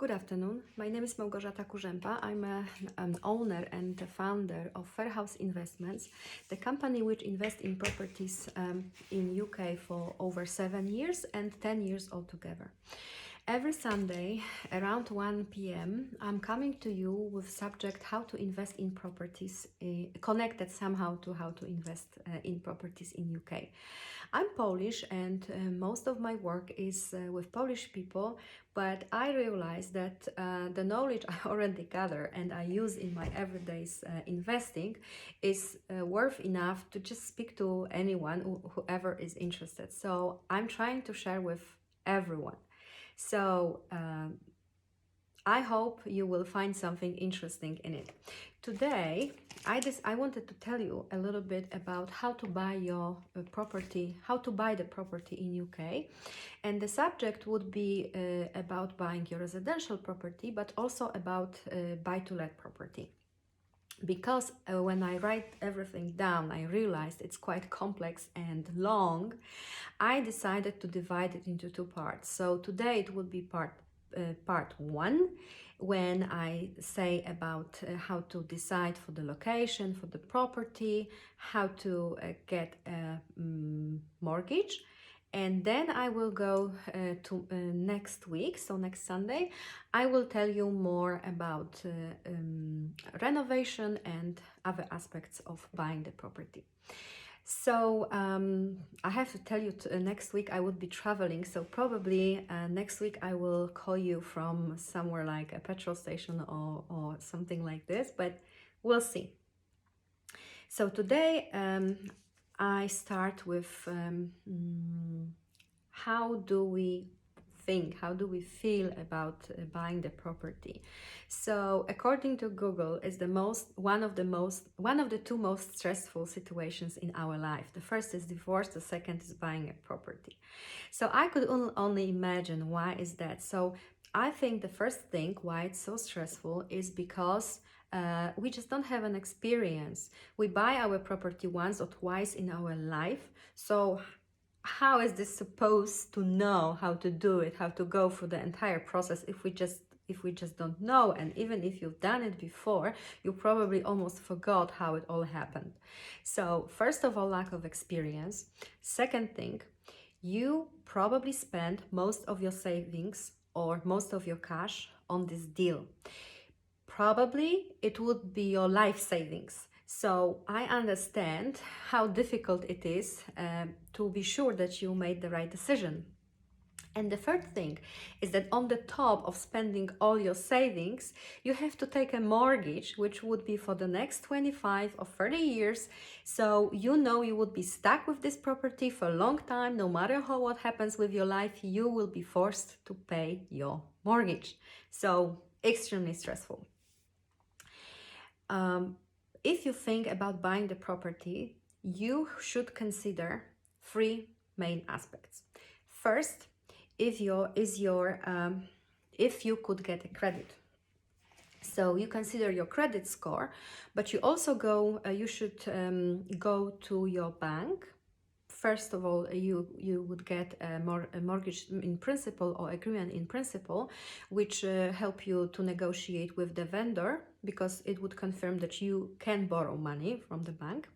Good afternoon. My name is Małgorzata Kurzępa. I'm an owner and the founder of Fairhouse Investments, the company which invests in properties in UK for over 7 years and 10 years altogether. Every Sunday around 1 p.m. I'm coming to you with subject how to invest in properties, connected somehow to how to invest in properties in UK. I'm Polish and most of my work is with Polish people, but I realized that the knowledge I already gather and I use in my everyday investing is worth enough to just speak to anyone, whoever is interested. So I'm trying to share with everyone. So I hope you will find something interesting in it. Today, I wanted to tell you a little bit about how to buy your property, how to buy the property in UK. And the subject would be about buying your residential property, but also about buy-to-let property. Because when I write everything down, I realized it's quite complex and long. I decided to divide it into two parts. So today it would be part one, when I say about how to decide for the location, for the property, how to get a mortgage. And then I will go to next week, so next Sunday, I will tell you more about renovation and other aspects of buying the property. So I have to tell you, next week I would be traveling, so probably next week I will call you from somewhere like a petrol station or something like this, but we'll see. So today I start with how do we think, how do we feel about buying the property. So according to Google, is one of the two most stressful situations in our life. The first is divorce, the second is buying a property. So I could only imagine why is that. So I think the first thing why it's so stressful is because we just don't have an experience. We buy our property once or twice in our life. So how is this supposed to know how to do it, how to go through the entire process if we just don't know? And even if you've done it before, you probably almost forgot how it all happened. So first of all, lack of experience. Second thing, you probably spend most of your savings or most of your cash on this deal. Probably it would be your life savings. So I understand how difficult it is to be sure that you made the right decision. And the third thing is that on the top of spending all your savings, you have to take a mortgage, which would be for the next 25 or 30 years. So you know you would be stuck with this property for a long time. No matter what happens with your life, you will be forced to pay your mortgage. So extremely stressful. If you think about buying the property, you should consider three main aspects. First, if you could get a credit. So you consider your credit score, but you also you should go to your bank. First of all, you would get a mortgage in principle or agreement in principle, which help you to negotiate with the vendor, because it would confirm that you can borrow money from the bank.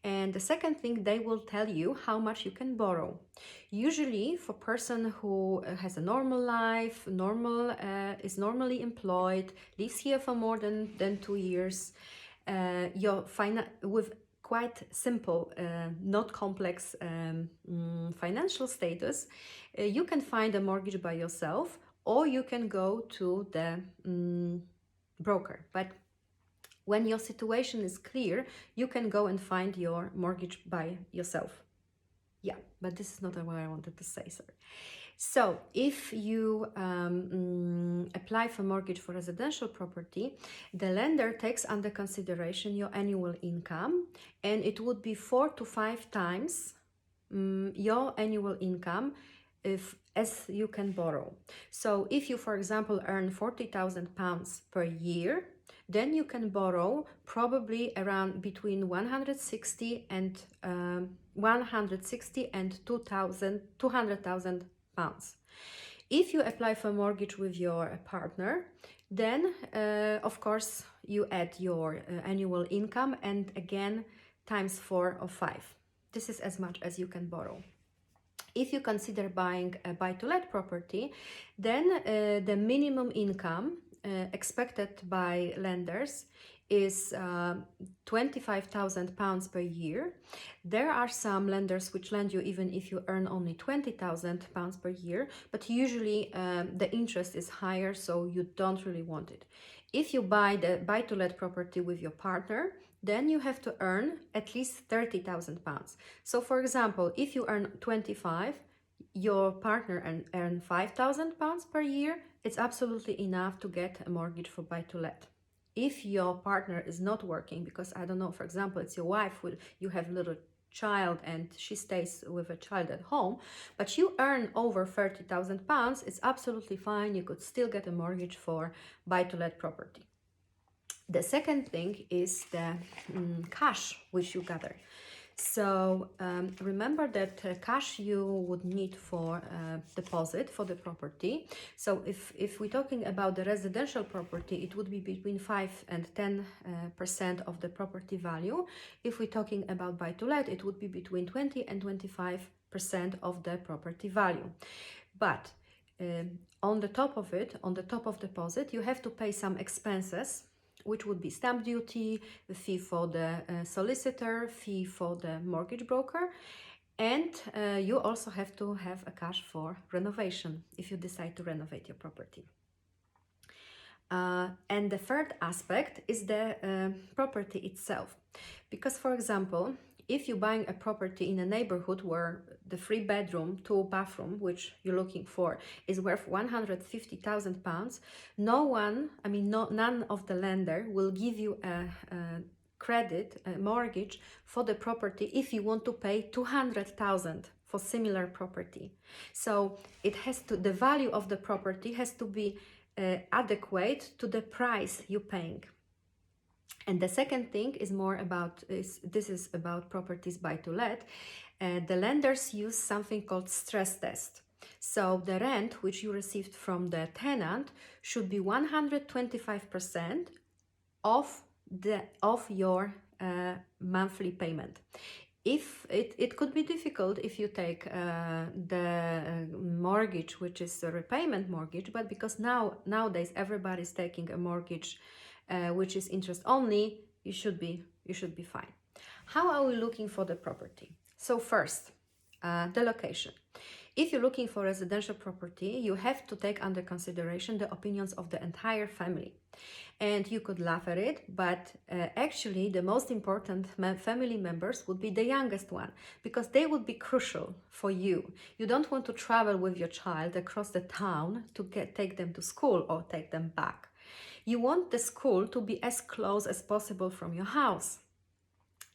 And the second thing, they will tell you how much you can borrow. Usually for person who has a normal life, is normally employed, lives here for more than 2 years, with quite simple, not complex financial status, you can find a mortgage by yourself, or you can go to the broker. But when your situation is clear, you can go and find your mortgage by yourself. Yeah, but this is not what I wanted to say, sir. So if you apply for mortgage for residential property, the lender takes under consideration your annual income, and it would be 4 to 5 times your annual income as you can borrow. So if you, for example, earn £40,000 per year, then you can borrow probably around between 160 and 200,000 pounds. If you apply for mortgage with your partner, then of course you add your annual income and again times 4 or 5. This is as much as you can borrow. If you consider buying a buy-to-let property, then the minimum income expected by lenders is £25,000 per year. There are some lenders which lend you even if you earn only £20,000 per year, but usually the interest is higher, so you don't really want it. If you buy the buy-to-let property with your partner, then you have to earn at least £30,000. So for example, if you earn 25, your partner earn £5,000 per year, it's absolutely enough to get a mortgage for buy-to-let. If your partner is not working, because I don't know, for example, it's your wife, you have a little child and she stays with a child at home, but you earn over £30,000, it's absolutely fine. You could still get a mortgage for buy-to-let property. The second thing is the cash which you gather. So remember that cash you would need for deposit for the property. So if we're talking about the residential property, it would be between 5 and 10% of the property value. If we're talking about buy-to-let, it would be between 20 and 25% of the property value. But on the top of it, on the top of deposit, you have to pay some expenses, which would be stamp duty, the fee for the solicitor, fee for the mortgage broker, and you also have to have a cash for renovation if you decide to renovate your property. And the third aspect is the property itself. Because, for example, if you're buying a property in a neighborhood where the 3-bedroom, 2-bathroom, which you're looking for, is worth £150,000, none of the lender will give you a credit, a mortgage for the property if you want to pay £200,000 for similar property. So the value of the property has to be adequate to the price you're paying. And the second thing is this is about properties buy-to-let. The lenders use something called stress test. So the rent which you received from the tenant should be 125% of your monthly payment. If it could be difficult if you take the mortgage, which is a repayment mortgage, but because nowadays everybody's taking a mortgage which is interest only, you should be fine. How are we looking for the property? So first, the location. If you're looking for residential property, you have to take under consideration the opinions of the entire family. And you could laugh at it, but actually the most important family members would be the youngest one, because they would be crucial for you. You don't want to travel with your child across the town to take them to school or take them back. You want the school to be as close as possible from your house.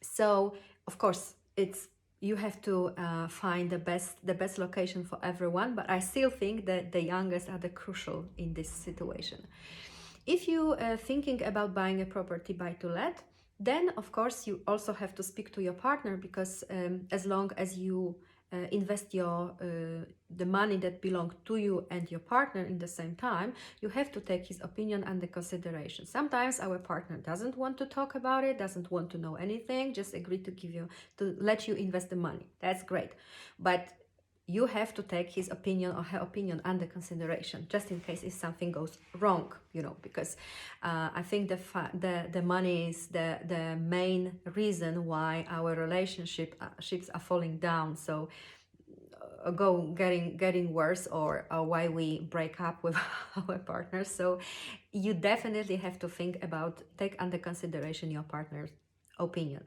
So, of course, you have to find the best location for everyone, but I still think that the youngest are the crucial in this situation. If you are thinking about buying a property buy-to-let, then of course you also have to speak to your partner, because as long as you invest the money that belongs to you and your partner in the same time, you have to take his opinion under consideration. Sometimes our partner doesn't want to talk about it, doesn't want to know anything, just agree to let you invest the money. That's great, but you have to take his opinion or her opinion under consideration, just in case if something goes wrong, because I think the money is the main reason why our relationships are falling down. So getting worse, or why we break up with our partners. So you definitely have to take under consideration your partner's opinion.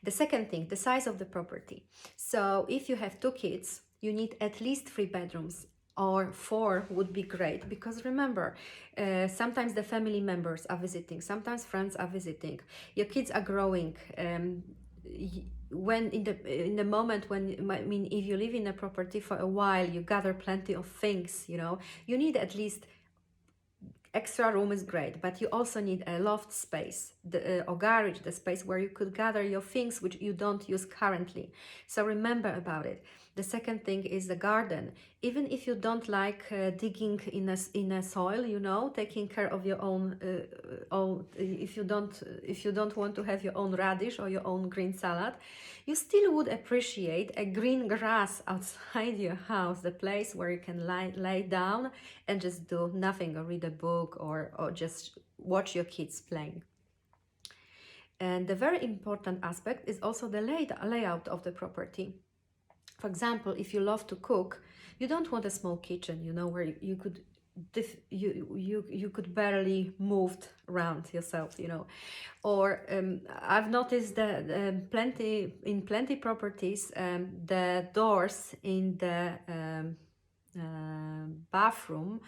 The second thing, the size of the property. So if you have 2 kids, you need at least 3 bedrooms, or 4 would be great, because remember, sometimes the family members are visiting, sometimes friends are visiting, your kids are growing. When in the moment when, if you live in a property for a while, you gather plenty of things, you need at least extra room is great, but you also need a loft space, or garage, the space where you could gather your things which you don't use currently. So remember about it. The second thing is the garden. Even if you don't like digging in a soil, you know, taking care of your own, if you don't want to have your own radish or your own green salad, you still would appreciate a green grass outside your house, the place where you can lay down and just do nothing, or read a book, or just watch your kids playing. And the very important aspect is also the layout of the property. For example, if you love to cook, you don't want a small kitchen, you know, where you could you could barely move around yourself, you know. Or I've noticed that plenty properties, the doors in the bathroom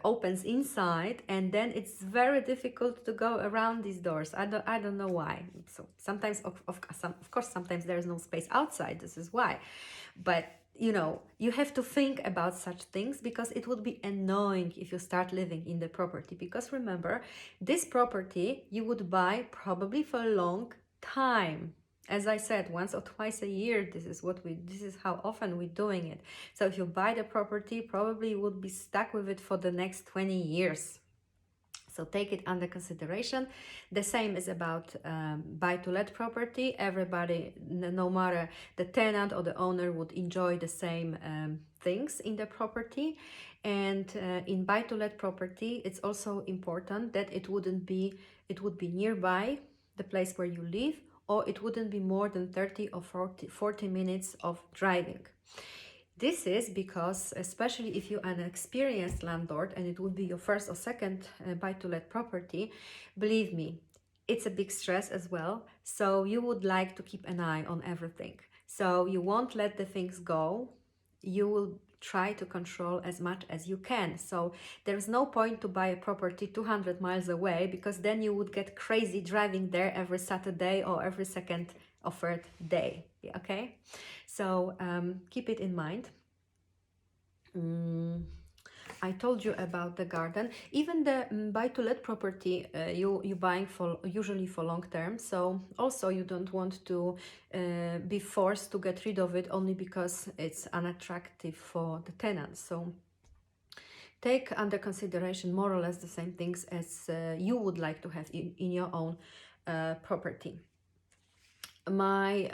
opens inside, and then it's very difficult to go around these doors. I don't know why. So sometimes of course sometimes there's no space outside, this is why. But you know, you have to think about such things, because it would be annoying if you start living in the property. Because remember, this property you would buy probably for a long time. As I said, once or twice a year, this is how often we're doing it. So if you buy the property, probably you would be stuck with it for the next 20 years. So take it under consideration. The same is about buy-to-let property. Everybody, no matter the tenant or the owner, would enjoy the same things in the property. And in buy-to-let property, it's also important that it would be nearby the place where you live, or it wouldn't be more than 30 or 40 minutes of driving. This is because, especially if you're an experienced landlord and it would be your first or second buy-to-let property, believe me, it's a big stress as well. So you would like to keep an eye on everything. So you won't let the things go. You will try to control as much as you can. So there's no point to buy a property 200 miles away, because then you would get crazy driving there every Saturday or every second offered day. Okay, so keep it in mind. I told you about the garden. Even the buy-to-let property you buying for usually for long term. So also you don't want to be forced to get rid of it only because it's unattractive for the tenants. So take under consideration more or less the same things as you would like to have in your own property. My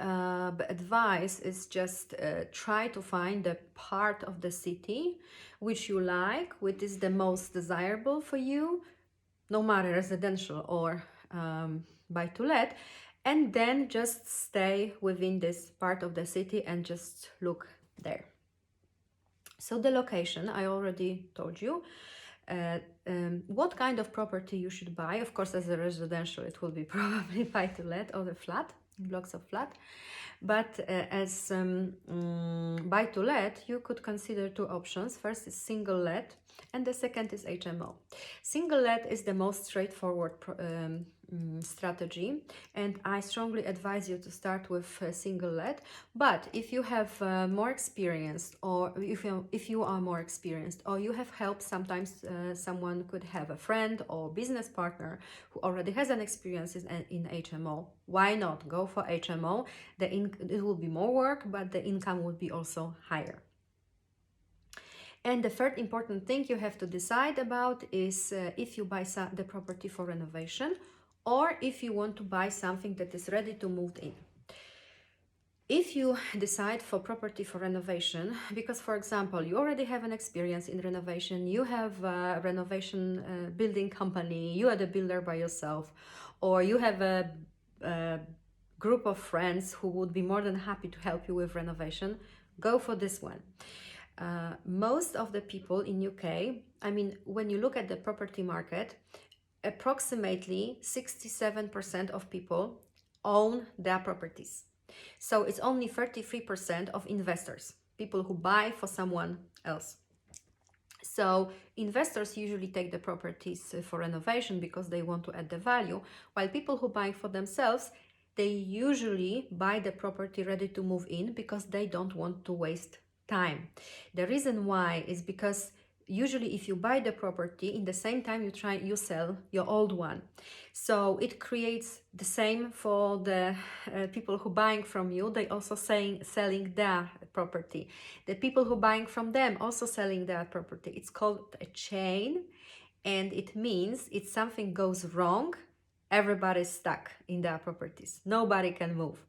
advice is just try to find the part of the city which you like, which is the most desirable for you, no matter residential or buy-to-let, and then just stay within this part of the city and just look there. So the location, I already told you. What kind of property you should buy. Of course, as a residential, it will be probably buy-to-let or the flat, blocks of flat. But as buy-to-let, you could consider two options. First is single-let, and the second is HMO. Single-let is the most straightforward strategy, and I strongly advise you to start with single-let. But if you have more experience, or if you are more experienced, or you have help, sometimes someone could have a friend or business partner who already has an experience in HMO. Why not go for HMO? It will be more work, but the income would be also higher. And the third important thing you have to decide about is if you buy the property for renovation, or if you want to buy something that is ready to move in. If you decide for property for renovation, because for example, you already have an experience in renovation, you have a renovation building company, you are the builder by yourself, or you have a group of friends who would be more than happy to help you with renovation, go for this one. Most of the people in UK, I mean, when you look at the property market, approximately 67% of people own their properties. So it's only 33% of investors, people who buy for someone else. So investors usually take the properties for renovation because they want to add the value, while people who buy for themselves, they usually buy the property ready to move in because they don't want to waste time. The reason why is because usually if you buy the property, in the same time you sell your old one. So it creates the same for the people who buying from you. They also selling their property. The people who buying from them also selling their property. It's called a chain, and it means if something goes wrong, everybody's stuck in their properties. Nobody can move.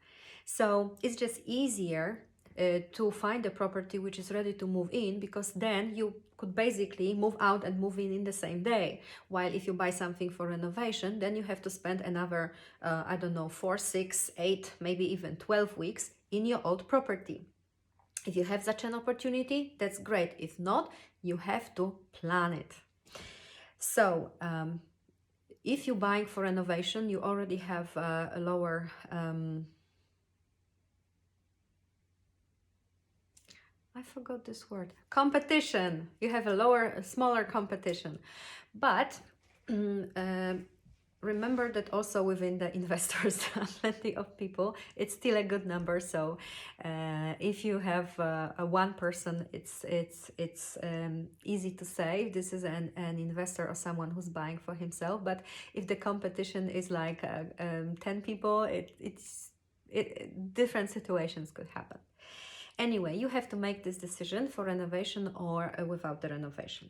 So it's just easier to find a property which is ready to move in, because then you could basically move out and move in the same day. While if you buy something for renovation, then you have to spend another, I don't know, 4, 6, 8, maybe even 12 weeks in your old property. If you have such an opportunity, that's great. If not, you have to plan it. So if you're buying for renovation, you already have a lower I forgot this word. Competition. You have a smaller competition. But remember that also within the investors, plenty of people, it's still a good number. So if you have a one person, it's easy to say this is an investor or someone who's buying for himself. But if the competition is like 10 people, different situations could happen. Anyway, you have to make this decision for renovation or without the renovation.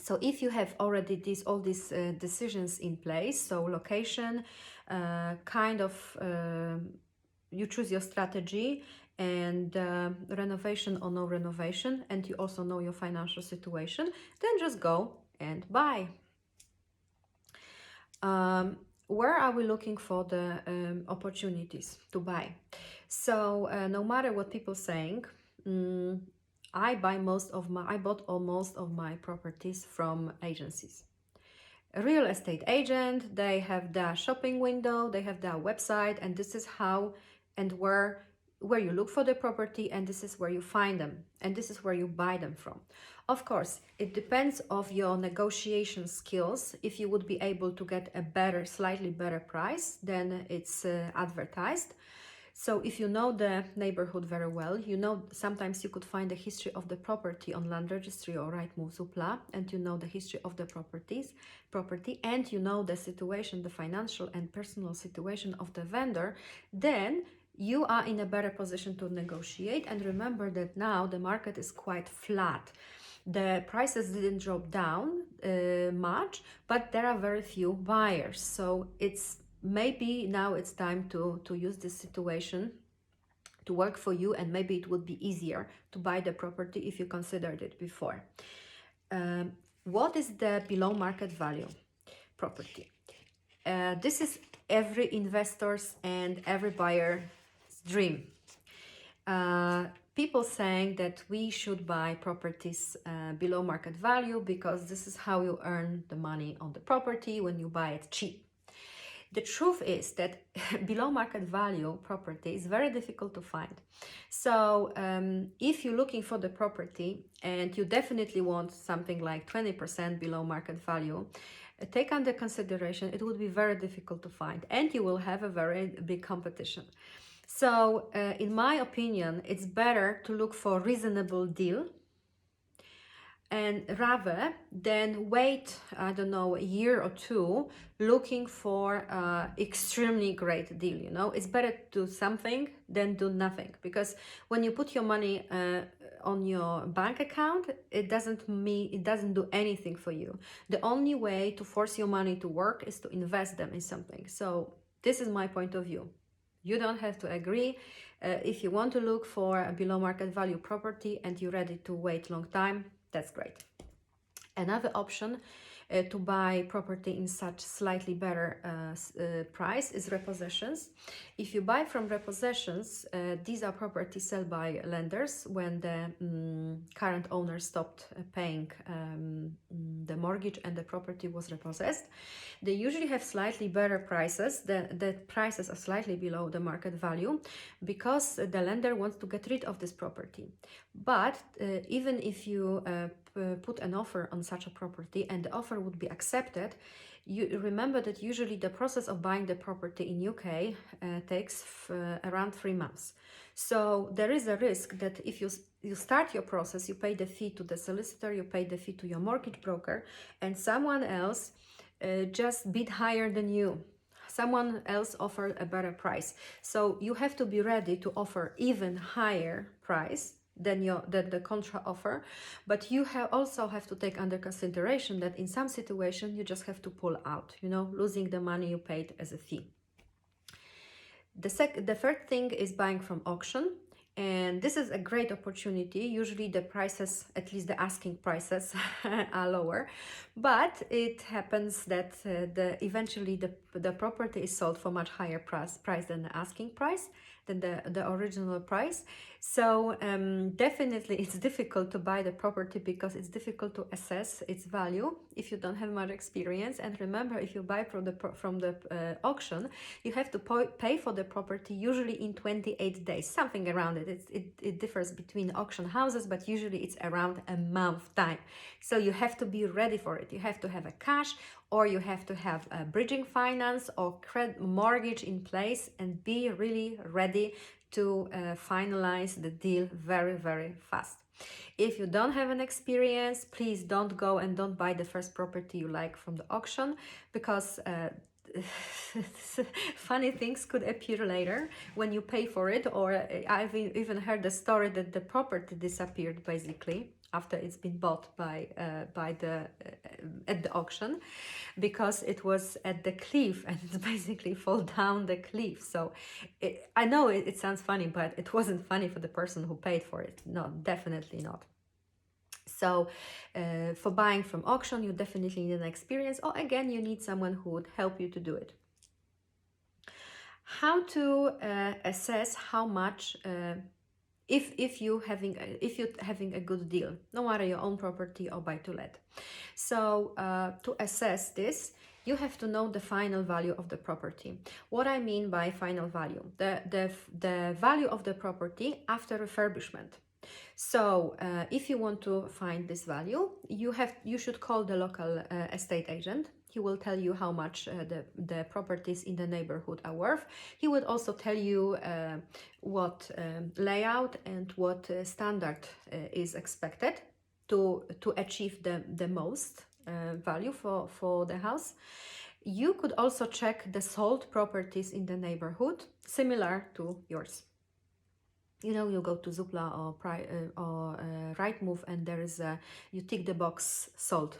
So if you have already all these decisions in place, so location, you choose your strategy, and renovation or no renovation, and you also know your financial situation, then just go and buy. Where are we looking for the opportunities to buy? So no matter what people saying, I bought most of my properties from agencies. A real estate agent, they have their shopping window, they have their website, and this is how and where you look for the property, and this is where you find them, and this is where you buy them from. Of course, it depends of your negotiation skills. If you would be able to get a slightly better price than it's advertised. So if you know the neighborhood very well, you know sometimes you could find the history of the property on Land Registry or Rightmove Zoopla, and you know the history of the property, and you know the situation, the financial and personal situation of the vendor, then you are in a better position to negotiate. And remember that now the market is quite flat. The prices didn't drop down much, but there are very few buyers. So maybe now it's time to use this situation to work for you, and maybe it would be easier to buy the property if you considered it before. What is the below market value property? This is every investor's and every buyer's dream. People saying that we should buy properties below market value because this is how you earn the money on the property when you buy it cheap. The truth is that below market value property is very difficult to find. So if you're looking for the property and you definitely want something like 20% below market value, take under consideration it would be very difficult to find, and you will have a very big competition. So in my opinion, it's better to look for a reasonable deal, and rather than wait, I don't know, a year or two looking for extremely great deal. It's better to do something than do nothing, because when you put your money on your bank account, it doesn't do anything for you. The only way to force your money to work is to invest them in something. So this is my point of view. You don't have to agree. If you want to look for a below market value property and you're ready to wait long time, that's great. Another option to buy property in such slightly better price is repossessions. If you buy from repossessions, these are properties sold by lenders when the current owner stopped paying the mortgage and the property was repossessed. They usually have slightly better prices. The prices are slightly below the market value because the lender wants to get rid of this property. But even if you put an offer on such a property and the offer would be accepted, you remember that usually the process of buying the property in UK takes around 3 months. So there is a risk that if you start your process, you pay the fee to the solicitor, you pay the fee to your mortgage broker, and someone else just bid higher than you. Someone else offered a better price. So you have to be ready to offer even higher price than the contra offer, but you also have to take under consideration that in some situation you just have to pull out, losing the money you paid as a fee. The third thing is buying from auction, and this is a great opportunity. Usually the prices, at least the asking prices, are lower, but it happens that eventually the property is sold for much higher price than the asking price, than the original price. So definitely it's difficult to buy the property because it's difficult to assess its value if you don't have much experience. And remember, if you buy from the auction, you have to pay for the property usually in 28 days, something around it. It differs between auction houses, but usually it's around a month time. So you have to be ready for it. You have to have a cash, or you have to have a bridging finance or mortgage in place, and be really ready to finalize the deal very, very fast. If you don't have an experience, please don't go and don't buy the first property you like from the auction, because funny things could appear later when you pay for it. Or I've even heard the story that the property disappeared basically after it's been bought by the at the auction, because it was at the cliff and it basically fall down the cliff. So I know it sounds funny, but it wasn't funny for the person who paid for it. No, definitely not. So for buying from auction, you definitely need an experience, or again, you need someone who would help you to do it. How to assess how much if you're having a good deal, no matter your own property or buy to let. So to assess this, you have to know the final value of the property. What I mean by final value, the value of the property after refurbishment. So if you want to find this value, you should call the local estate agent. He will tell you how much the properties in the neighborhood are worth. He would also tell you what layout and what standard is expected to achieve the most value for the house. You could also check the sold properties in the neighborhood similar to yours. You go to Zoopla or Rightmove, and there is you tick the box sold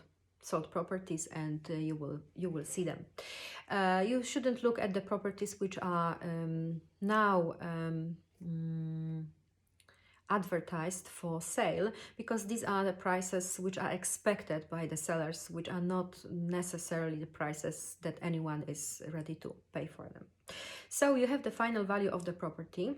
properties, and you will see them. You shouldn't look at the properties which are now advertised for sale, because these are the prices which are expected by the sellers, which are not necessarily the prices that anyone is ready to pay for them. So you have the final value of the property.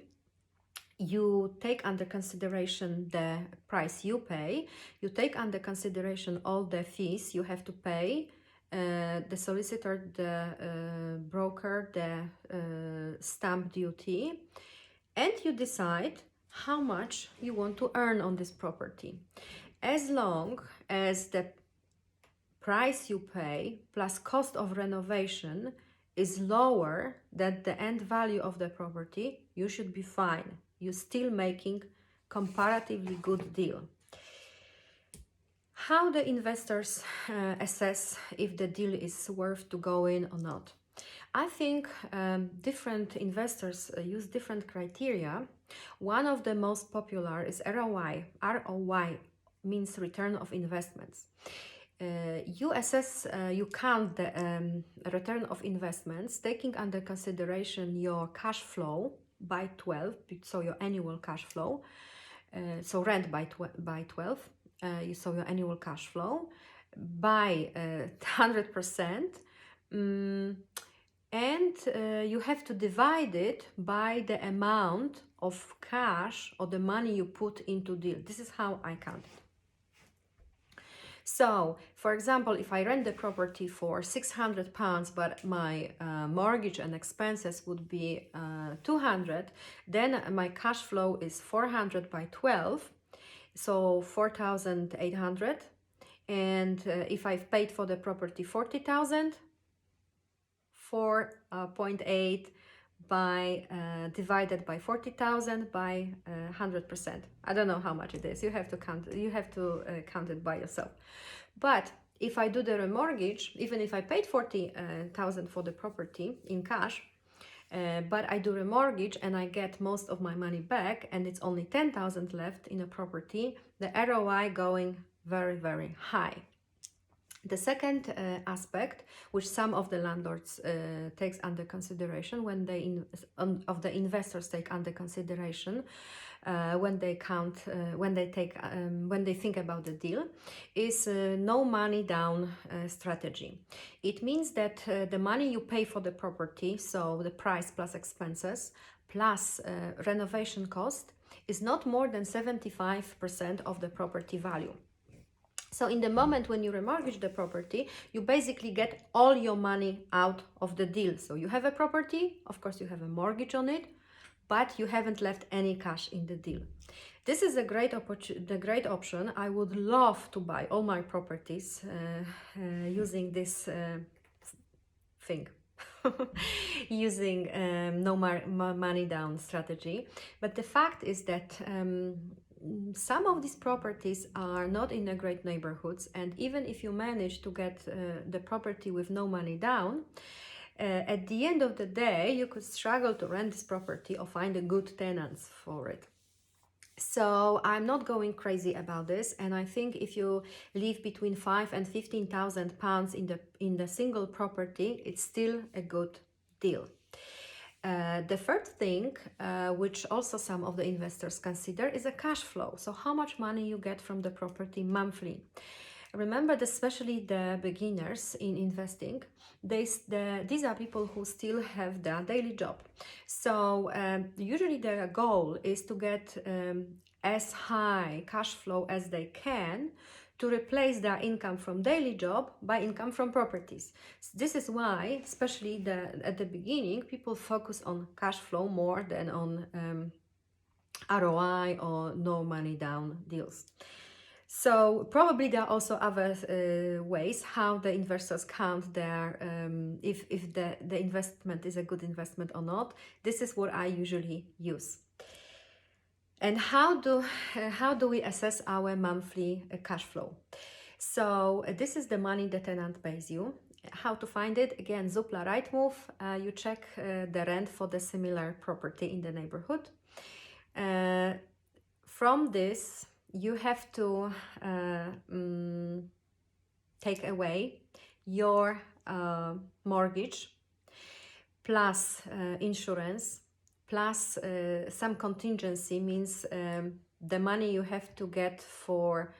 You take under consideration the price you pay. You take under consideration all the fees you have to pay, the solicitor, the broker, the stamp duty, and you decide how much you want to earn on this property. As long as the price you pay plus cost of renovation is lower than the end value of the property, you should be fine. You're still making comparatively good deal. How the investors assess if the deal is worth to go in or not? I think different investors use different criteria. One of the most popular is ROI. ROI means return of investments. You assess, you count the return of investments, taking under consideration your cash flow by 12, so your annual cash flow, so rent by 12, so your annual cash flow by 100%, and you have to divide it by the amount of cash or the money you put into deal. This is how I count it. So, for example, if I rent the property for £600, but my mortgage and expenses would be 200, then my cash flow is 400 by 12, so 4,800. And if I've paid for the property 40,000, 4.8 by divided by 40,000 by 100%. I don't know how much it is. You have to count. You have to count it by yourself. But if I do the remortgage, even if I paid 40,000 for the property in cash, but I do remortgage and I get most of my money back, and it's only 10,000 left in a property, the ROI going very, very high. The second aspect, which some of the landlords takes under consideration when they of the investors take under consideration when they count when they think about the deal, is no money down strategy. It means that the money you pay for the property, so the price plus expenses plus renovation cost, is not more than 75% of the property value. So in the moment when you remortgage the property, you basically get all your money out of the deal. So you have a property, of course you have a mortgage on it, but you haven't left any cash in the deal. This is a great option. I would love to buy all my properties using this thing. Using no money down strategy. But the fact is that some of these properties are not in a great neighborhoods, and even if you manage to get the property with no money down, at the end of the day you could struggle to rent this property or find a good tenants for it. So I'm not going crazy about this, and I think if you live between 5 and 15,000 pounds in the single property, it's still a good deal. The third thing, which also some of the investors consider, is a cash flow. So how much money you get from the property monthly. Remember that especially the beginners in investing, these are people who still have their daily job. So usually their goal is to get as high cash flow as they can to replace their income from daily job by income from properties. So this is why, especially at the beginning, people focus on cash flow more than on ROI or no money down deals. So probably there are also other ways how the investors count their if the investment is a good investment or not. This is what I usually use. And how do we assess our monthly cash flow? So this is the money the tenant pays you. How to find it? Again, Zoopla, Rightmove. You check the rent for the similar property in the neighborhood. From this, you have to take away your mortgage plus insurance plus some contingency, means the money you have to get for,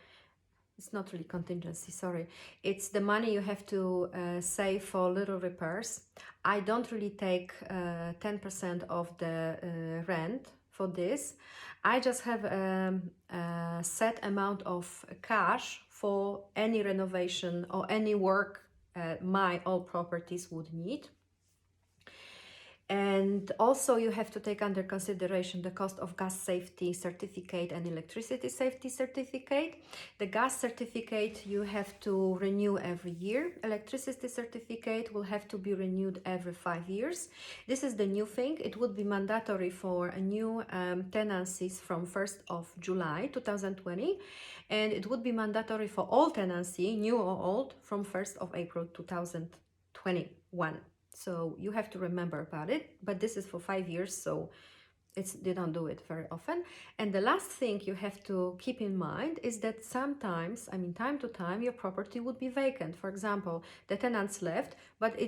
it's not really contingency, sorry, it's the money you have to save for little repairs. I don't really take 10% of the rent for this. I just have a set amount of cash for any renovation or any work my old properties would need. And also you have to take under consideration the cost of gas safety certificate and electricity safety certificate. The gas certificate you have to renew every year. Electricity certificate will have to be renewed every 5 years. This is the new thing. It would be mandatory for a new tenancies from 1st of July 2020, and it would be mandatory for all tenancy, new or old, from 1st of April 2021. So you have to remember about it, but this is for 5 years, so they don't do it very often. And the last thing you have to keep in mind is that sometimes, time to time, your property would be vacant. For example, the tenants left, but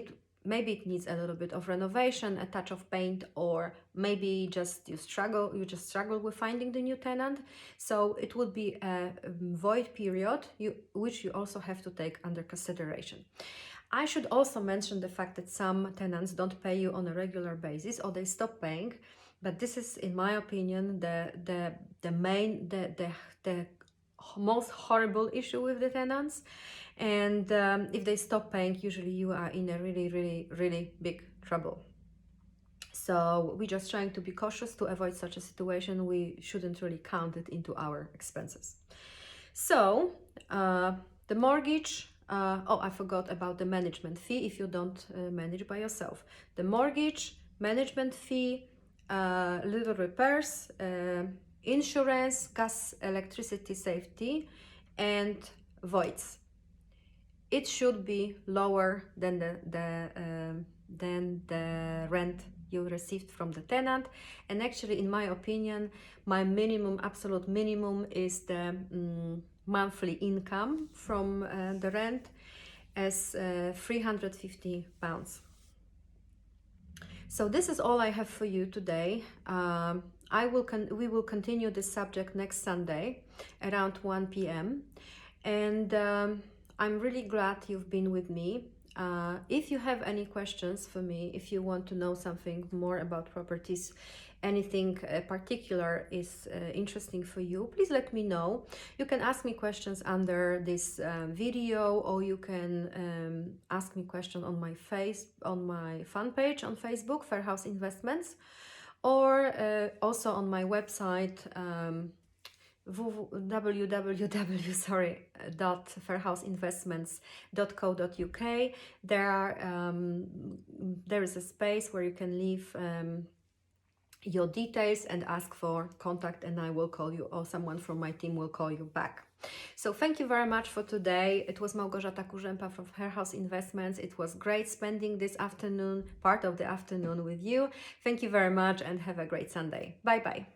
maybe it needs a little bit of renovation, a touch of paint, or maybe you just struggle with finding the new tenant. So it would be a void period, which you also have to take under consideration. I should also mention the fact that some tenants don't pay you on a regular basis, or they stop paying, but this is, in my opinion, the most horrible issue with the tenants. And if they stop paying, usually you are in a really, really, really big trouble. So we're just trying to be cautious to avoid such a situation. We shouldn't really count it into our expenses. So the mortgage, I forgot about the management fee if you don't manage by yourself. The mortgage, management fee, little repairs, insurance, gas, electricity safety, and voids. It should be lower than the rent you received from the tenant. And actually, in my opinion, my minimum, absolute minimum, is the monthly income from the rent as £350. So this is all I have for you today. We will continue this subject next Sunday around 1 p.m. And I'm really glad you've been with me. If you have any questions for me, if you want to know something more about properties, anything particular is interesting for you, please let me know. You can ask me questions under this video, or you can ask me questions on my fan page on Facebook, Fair House Investments, or also on my website www.fairhouseinvestments.co.uk. There is a space where you can leave your details and ask for contact, and I will call you, or someone from my team will call you back. So thank you very much for today. It was Małgorzata Kurzępa from Fair House Investments. It was great spending this afternoon, part of the afternoon, with you. Thank you very much and have a great Sunday. Bye bye.